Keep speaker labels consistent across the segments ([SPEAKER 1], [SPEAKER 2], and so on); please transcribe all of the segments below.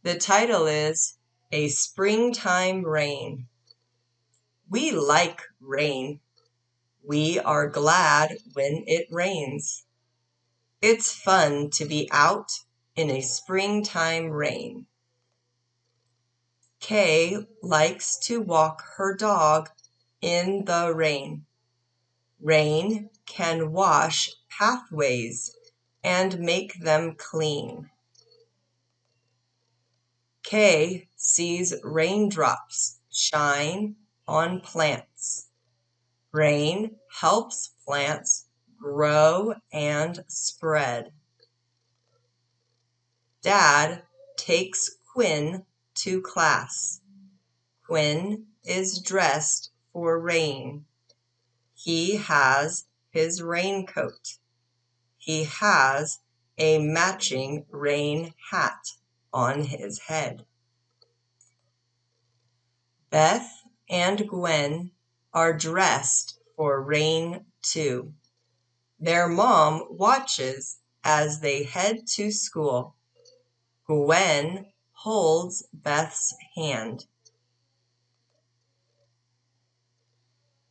[SPEAKER 1] The title is A Springtime Rain. We like rain. We are glad when it rains. It's fun to be out in a springtime rain. Kay likes to walk her dog in the rain. Rain can wash pathways and make them clean. Kay sees raindrops shine on plants. Rain helps plants grow and spread. Dad takes Quinn to class. Quinn is dressed for rain. He has his raincoat. He has a matching rain hat on his head. Beth and Gwen are dressed for rain too. Their mom watches as they head to school. Gwen holds Beth's hand.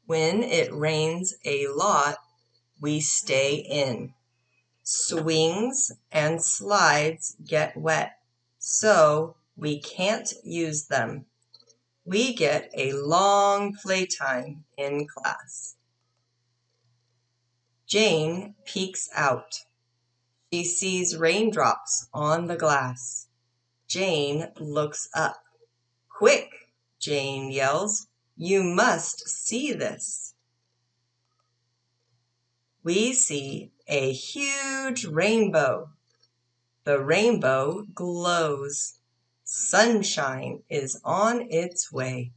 [SPEAKER 1] When it rains a lot, we stay in. Swings and slides get wet, so we can't use them. We get a long playtime in class. Jane peeks out. She sees raindrops on the glass. Jane looks up. "Quick!" Jane yells. "You must see this." We see a huge rainbow. The rainbow glows. Sunshine is on its way.